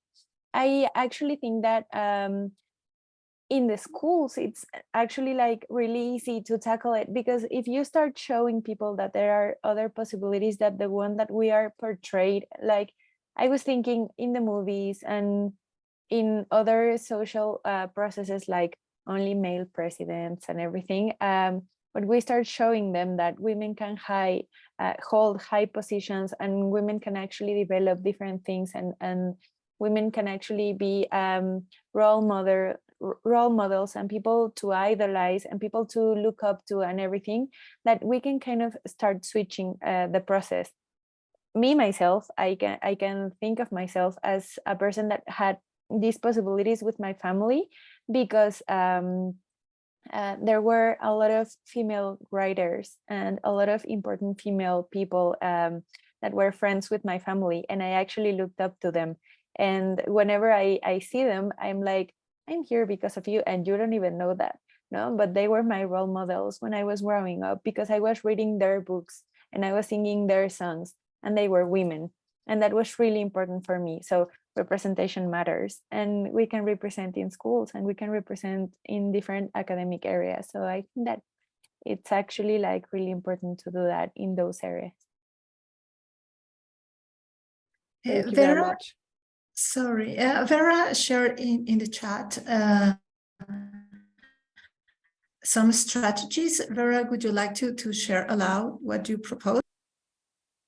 I actually think that in the schools, it's actually like really easy to tackle it, because if you start showing people that there are other possibilities that the one that we are portrayed, like I was thinking in the movies and in other social processes, like only male presidents and everything, but we start showing them that women can hold high positions, and women can actually develop different things, and women can actually be role models and people to idolize and people to look up to and everything, that we can kind of start switching the process. Me, myself, I can think of myself as a person that had these possibilities with my family, because there were a lot of female writers and a lot of important female people that were friends with my family, and I actually looked up to them. And whenever I see them, I'm like, I'm here because of you, and you don't even know that. No, but they were my role models when I was growing up, because I was reading their books and I was singing their songs, and they were women, and that was really important for me. So representation matters, and we can represent in schools, and we can represent in different academic areas. So I think that it's actually like really important to do that in those areas. Thank you very Vera, much. sorry, Vera shared in the chat some strategies. Vera, would you like to share aloud what you propose?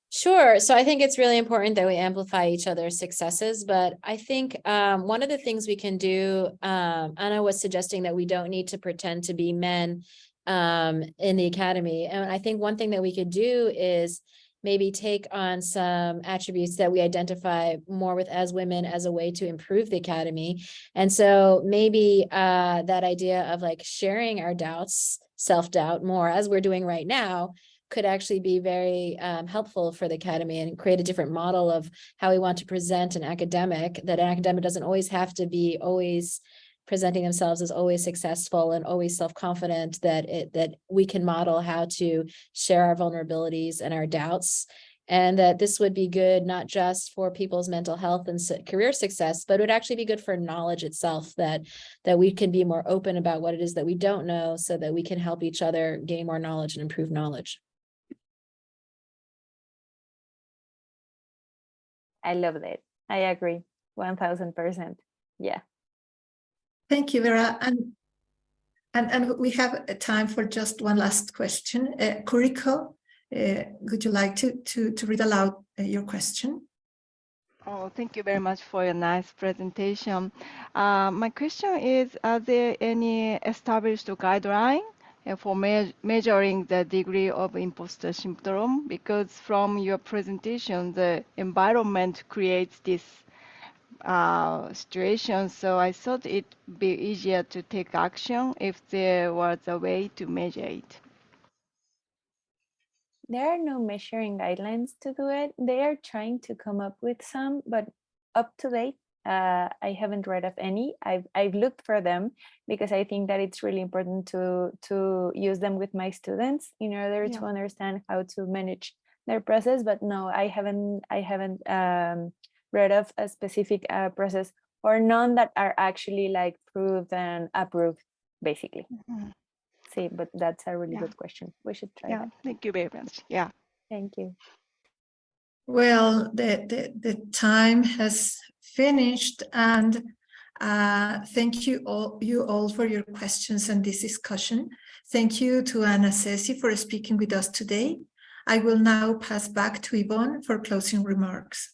Sure. So I think it's really important that we amplify each other's successes. But I think one of the things we can do, Anna was suggesting that we don't need to pretend to be men in the academy. And I think one thing that we could do is maybe take on some attributes that we identify more with as women as a way to improve the academy. And so maybe that idea of like sharing our doubts, self-doubt more, as we're doing right now, could actually be very helpful for the academy, and create a different model of how we want to present an academic, that an academic doesn't always have to be always presenting themselves as always successful and always self-confident, that we can model how to share our vulnerabilities and our doubts, and that this would be good not just for people's mental health and career success, but it would actually be good for knowledge itself, that we can be more open about what it is that we don't know, so that we can help each other gain more knowledge and improve knowledge. I love that. I agree 1000%. Yeah. Thank you, Vera. And we have time for just one last question. Kuriko, would you like to read aloud your question? Oh, thank you very much for your nice presentation. My question is, are there any established guideline for measuring the degree of imposter syndrome? Because from your presentation, the environment creates this situation. So I thought it'd be easier to take action if there was a way to measure it. There are no measuring guidelines to do it. They are trying to come up with some, but up to date, I haven't read of any. I've looked for them, because I think that it's really important to use them with my students in order to understand how to manage their process. But no, I haven't read of a specific process, or none that are actually like proved and approved, basically. Mm-hmm. See, but that's a really good question. We should try that. Thank you very much. Yeah. Thank you. Well, the time has finished, and Thank you all for your questions and this discussion. Thank you to Anna Ceci for speaking with us today. I will now pass back to Yvonne for closing remarks.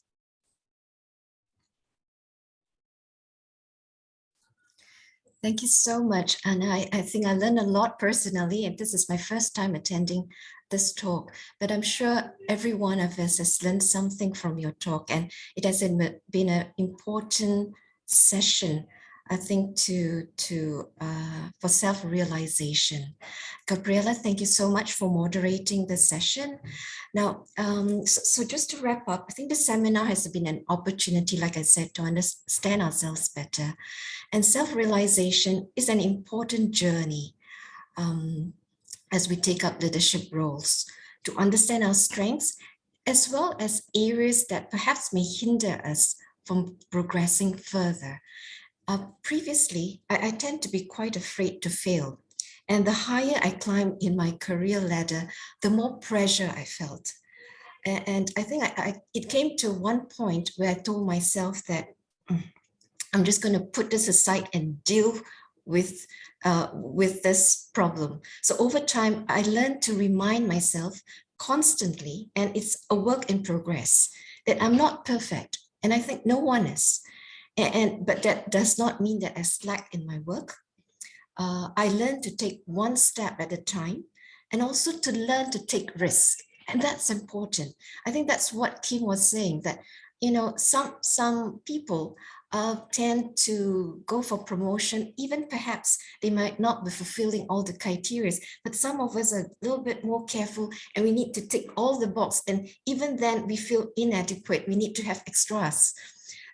Thank you so much, Anna. I think I learned a lot personally, and this is my first time attending this talk, but I'm sure every one of us has learned something from your talk, and it has been an important session, I think, for self-realization. Gabriela, thank you so much for moderating the session. Now, so just to wrap up, I think the seminar has been an opportunity, like I said, to understand ourselves better. And self-realization is an important journey as we take up leadership roles to understand our strengths, as well as areas that perhaps may hinder us from progressing further. Previously, I tend to be quite afraid to fail. And the higher I climb in my career ladder, the more pressure I felt. And I think it came to one point where I told myself that I'm just going to put this aside and deal with this problem. So over time, I learned to remind myself constantly, and it's a work in progress, that I'm not perfect. And I think no one is. But that does not mean that I slack in my work. I learned to take one step at a time, and also to learn to take risks. And that's important. I think that's what Kim was saying, that, you know, some people tend to go for promotion, even perhaps they might not be fulfilling all the criteria, but some of us are a little bit more careful, and we need to tick all the boxes, and even then we feel inadequate. We need to have extras.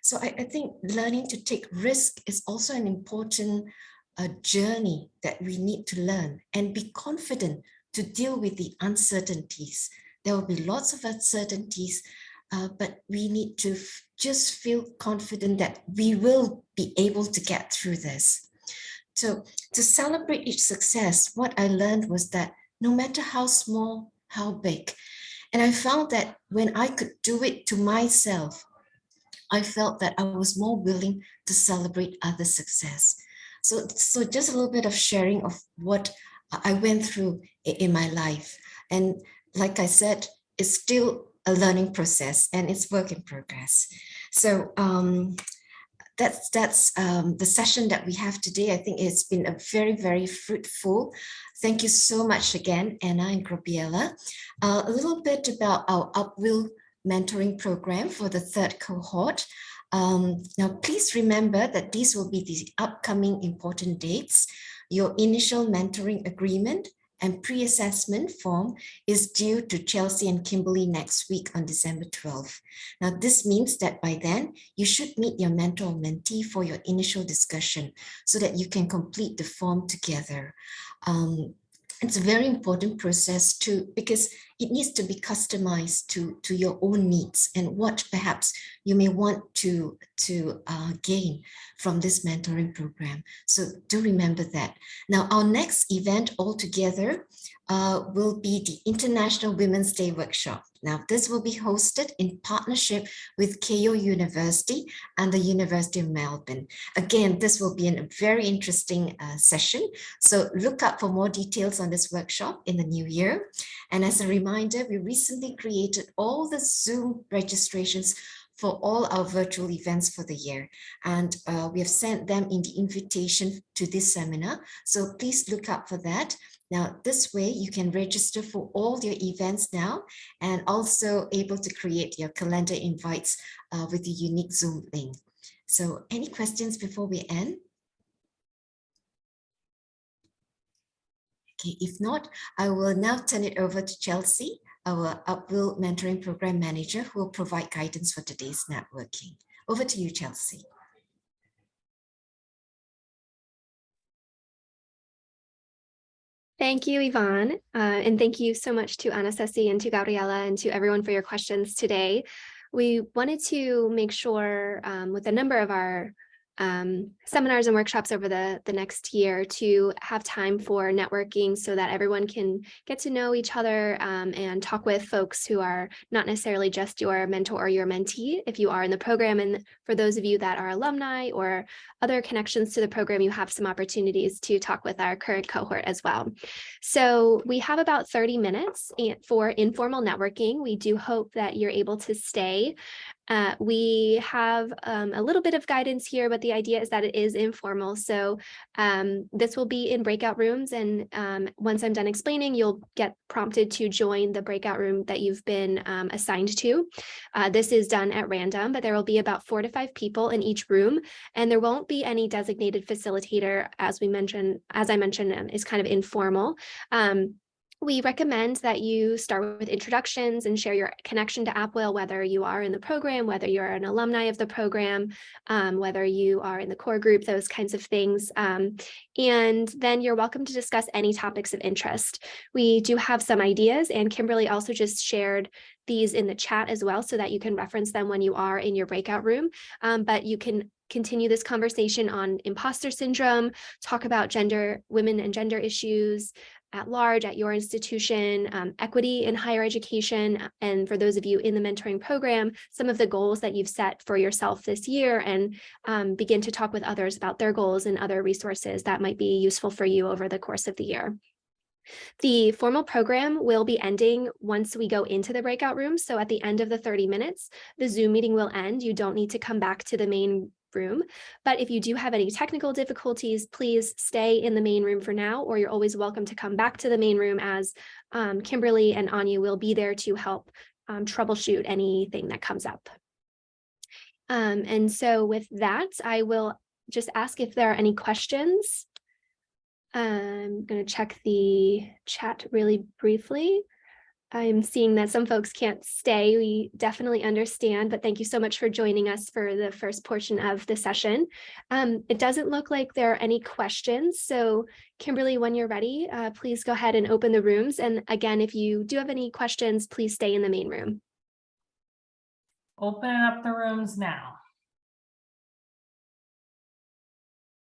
So I think learning to take risk is also an important journey that we need to learn, and be confident to deal with the uncertainties. There will be lots of uncertainties, but we need to just feel confident that we will be able to get through this. So to celebrate each success, what I learned was that no matter how small, how big, and I found that when I could do it to myself, I felt that I was more willing to celebrate other success. So just a little bit of sharing of what I went through in my life. And like I said, it's still a learning process, and it's work in progress. So that's the session that we have today. I think it's been a very, very fruitful. Thank you so much again, Anna and Gabriela. A little bit about our APWiL Mentoring Program for the third cohort. Now, please remember that these will be the upcoming important dates. Your initial mentoring agreement and pre-assessment form is due to Chelsea and Kimberly next week on December 12th. Now, this means that by then, you should meet your mentor or mentee for your initial discussion so that you can complete the form together. It's a very important process too, because it needs to be customized to your own needs and what perhaps you may want to gain from this mentoring program. So do remember that. Now, our next event altogether will be the International Women's Day Workshop. Now, this will be hosted in partnership with Keio University and the University of Melbourne. Again, this will be a very interesting session. So look up for more details on this workshop in the new year. And as a reminder, we recently created all the Zoom registrations for all our virtual events for the year. And we have sent them in the invitation to this seminar. So please look up for that. Now, this way you can register for all your events now, and also able to create your calendar invites with the unique Zoom link. So any questions before we end? Okay, if not, I will now turn it over to Chelsea, our APWiL Mentoring Program Manager, who will provide guidance for today's networking. Over to you, Chelsea. Thank you, Yvonne, and thank you so much to Anna Ceci and to Gabriela and to everyone for your questions today. We wanted to make sure with a number of our seminars and workshops over the next year to have time for networking so that everyone can get to know each other and talk with folks who are not necessarily just your mentor or your mentee if you are in the program. And for those of you that are alumni or other connections to the program, you have some opportunities to talk with our current cohort as well. So we have about 30 minutes for informal networking. We do hope that you're able to stay. We have a little bit of guidance here, but the idea is that it is informal. So this will be in breakout rooms. And once I'm done explaining, you'll get prompted to join the breakout room that you've been assigned to. This is done at random, but there will be about 4 to 5 people in each room. And there won't be any designated facilitator, as I mentioned, is kind of informal. We recommend that you start with introductions and share your connection to APWiL, whether you are in the program, whether you're an alumni of the program, whether you are in the core group, those kinds of things. And then you're welcome to discuss any topics of interest. We do have some ideas, and Kimberly also just shared these in the chat as well so that you can reference them when you are in your breakout room. But you can continue this conversation on imposter syndrome, talk about women and gender issues at large at your institution, equity in higher education, and for those of you in the mentoring program, some of the goals that you've set for yourself this year, and begin to talk with others about their goals and other resources that might be useful for you over the course of the year. The formal program will be ending once we go into the breakout room. So at the end of the 30 minutes, the Zoom meeting will end. You don't need to come back to the main room. But if you do have any technical difficulties, please stay in the main room for now, or you're always welcome to come back to the main room as Kimberly and Anya will be there to help troubleshoot anything that comes up. And so with that, I will just ask if there are any questions. I'm going to check the chat really briefly. I'm seeing that some folks can't stay. We definitely understand, but thank you so much for joining us for the first portion of the session. It doesn't look like there are any questions. So Kimberly, when you're ready, please go ahead and open the rooms. And again, if you do have any questions, please stay in the main room. Opening up the rooms now.